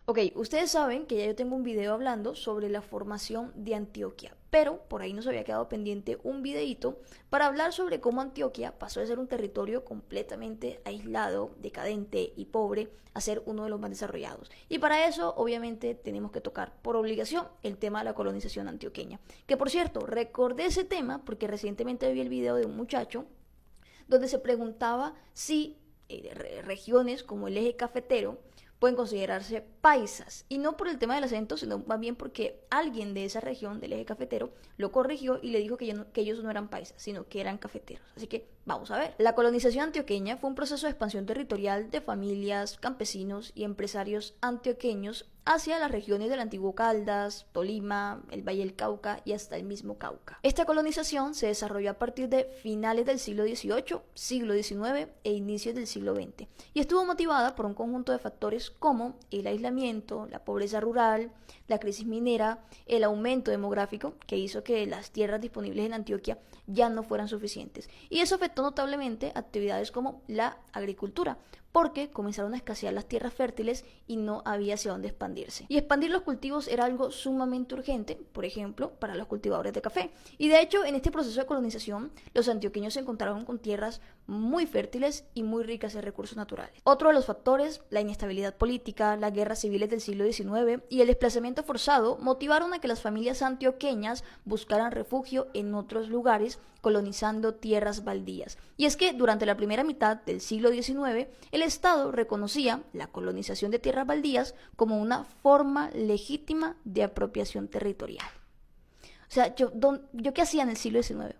Ok, ustedes saben que ya yo tengo un video hablando sobre la formación de Antioquia, pero por ahí nos había quedado pendiente un videito para hablar sobre cómo Antioquia pasó de ser un territorio completamente aislado, decadente y pobre a ser uno de los más desarrollados. Y para eso, obviamente, tenemos que tocar por obligación el tema de la colonización antioqueña. Que por cierto, recordé ese tema porque recientemente vi el video de un muchacho donde se preguntaba si regiones como el eje cafetero pueden considerarse paisas, y no por el tema del acento, sino más bien porque alguien de esa región del eje cafetero lo corrigió y le dijo que ellos no eran paisas, sino que eran cafeteros. Así que vamos a ver. La colonización antioqueña fue un proceso de expansión territorial de familias, campesinos y empresarios antioqueños hacia las regiones del antiguo Caldas, Tolima, el Valle del Cauca y hasta el mismo Cauca. Esta colonización se desarrolló a partir de finales del siglo XVIII, siglo XIX e inicios del siglo XX, y estuvo motivada por un conjunto de factores como el aislamiento, la pobreza rural, la crisis minera, el aumento demográfico que hizo que las tierras disponibles en Antioquia ya no fueran suficientes, y eso afectó notablemente actividades como la agricultura, porque comenzaron a escasear las tierras fértiles y no había hacia dónde expandirse. Y expandir los cultivos era algo sumamente urgente, por ejemplo, para los cultivadores de café. Y de hecho, en este proceso de colonización, los antioqueños se encontraron con tierras muy fértiles y muy ricas en recursos naturales. Otro de los factores, la inestabilidad política, las guerras civiles del siglo XIX y el desplazamiento forzado motivaron a que las familias antioqueñas buscaran refugio en otros lugares, colonizando tierras baldías. Y es que durante la primera mitad del siglo XIX, el Estado reconocía la colonización de tierras baldías como una forma legítima de apropiación territorial. O sea, ¿yo qué hacía en el siglo XIX?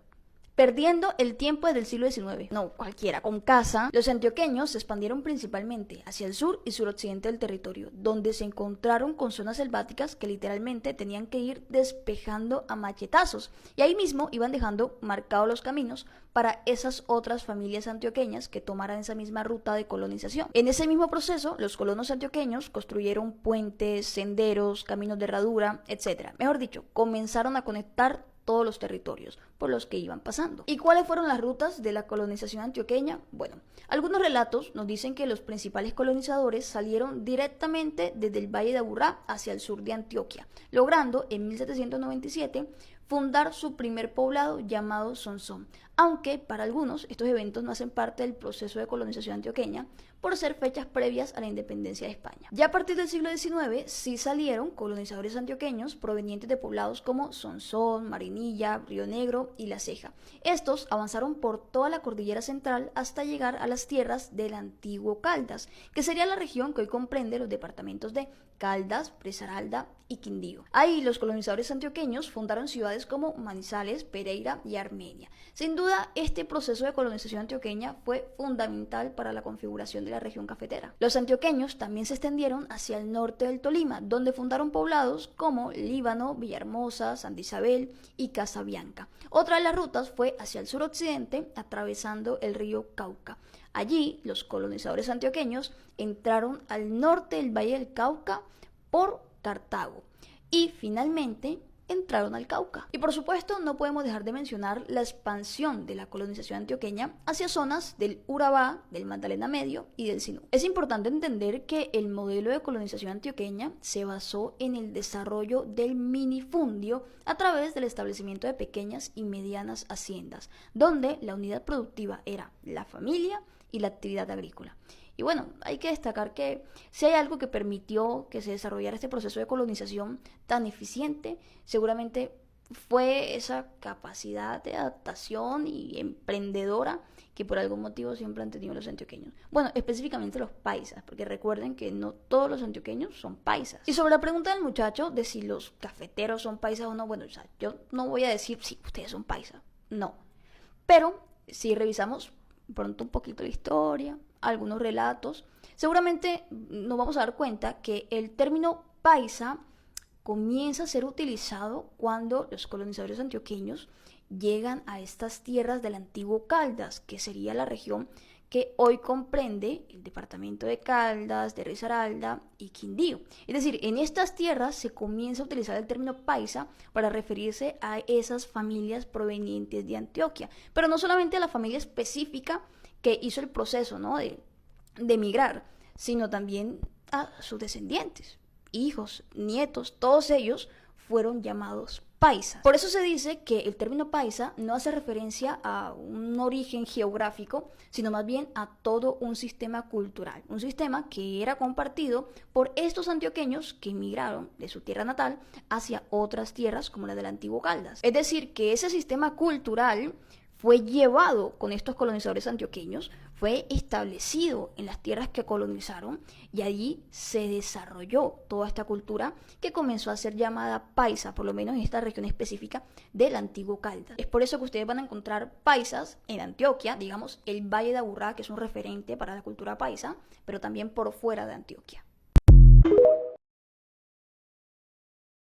Perdiendo el tiempo desde el siglo XIX. No, cualquiera, con casa. Los antioqueños se expandieron principalmente hacia el sur y suroccidente del territorio, donde se encontraron con zonas selváticas que literalmente tenían que ir despejando a machetazos. Y ahí mismo iban dejando marcados los caminos para esas otras familias antioqueñas que tomaran esa misma ruta de colonización. En ese mismo proceso, los colonos antioqueños construyeron puentes, senderos, caminos de herradura, etc. Mejor dicho, comenzaron a conectar todos los territorios por los que iban pasando. ¿Y cuáles fueron las rutas de la colonización antioqueña? Bueno, algunos relatos nos dicen que los principales colonizadores salieron directamente desde el Valle de Aburrá hacia el sur de Antioquia, logrando en 1797 fundar su primer poblado llamado Sonsón, aunque para algunos estos eventos no hacen parte del proceso de colonización antioqueña por ser fechas previas a la independencia de España. Ya a partir del siglo XIX sí salieron colonizadores antioqueños provenientes de poblados como Sonsón, Marinilla, Río Negro y La Ceja. Estos avanzaron por toda la cordillera central hasta llegar a las tierras del antiguo Caldas, que sería la región que hoy comprende los departamentos de Caldas, Risaralda y Quindío. Ahí los colonizadores antioqueños fundaron ciudades como Manizales, Pereira y Armenia. Sin duda, este proceso de colonización antioqueña fue fundamental para la configuración de la región cafetera. Los antioqueños también se extendieron hacia el norte del Tolima, donde fundaron poblados como Líbano, Villahermosa, Santa Isabel y Casabianca. Otra de las rutas fue hacia el suroccidente, atravesando el río Cauca. Allí, los colonizadores antioqueños entraron al norte del Valle del Cauca por Cartago y finalmente entraron al Cauca. Y por supuesto no podemos dejar de mencionar la expansión de la colonización antioqueña hacia zonas del Urabá, del Magdalena Medio y del Sinú. Es importante entender que el modelo de colonización antioqueña se basó en el desarrollo del minifundio a través del establecimiento de pequeñas y medianas haciendas, donde la unidad productiva era la familia y la actividad agrícola. Y bueno, hay que destacar que si hay algo que permitió que se desarrollara este proceso de colonización tan eficiente, seguramente fue esa capacidad de adaptación y emprendedora que por algún motivo siempre han tenido los antioqueños. Bueno, específicamente los paisas, porque recuerden que no todos los antioqueños son paisas. Y sobre la pregunta del muchacho de si los cafeteros son paisas o no, bueno, o sea, yo no voy a decir si ustedes son paisas, no. Pero si revisamos pronto un poquito la historia, algunos relatos, seguramente nos vamos a dar cuenta que el término paisa comienza a ser utilizado cuando los colonizadores antioqueños llegan a estas tierras del antiguo Caldas, que sería la región que hoy comprende el departamento de Caldas, de Risaralda y Quindío. Es decir, en estas tierras se comienza a utilizar el término paisa para referirse a esas familias provenientes de Antioquia, pero no solamente a la familia específica que hizo el proceso, ¿no?, de emigrar, sino también a sus descendientes. hijos, nietos, todos ellos fueron llamados paisas. Por eso se dice que el término paisa no hace referencia a un origen geográfico, sino más bien a todo un sistema cultural, un sistema que era compartido por estos antioqueños que emigraron de su tierra natal hacia otras tierras como la del antiguo Caldas. Es decir, que ese sistema cultural fue llevado con estos colonizadores antioqueños, fue establecido en las tierras que colonizaron y allí se desarrolló toda esta cultura que comenzó a ser llamada paisa, por lo menos en esta región específica del antiguo Caldas. Es por eso que ustedes van a encontrar paisas en Antioquia, digamos el Valle de Aburrá, que es un referente para la cultura paisa, pero también por fuera de Antioquia.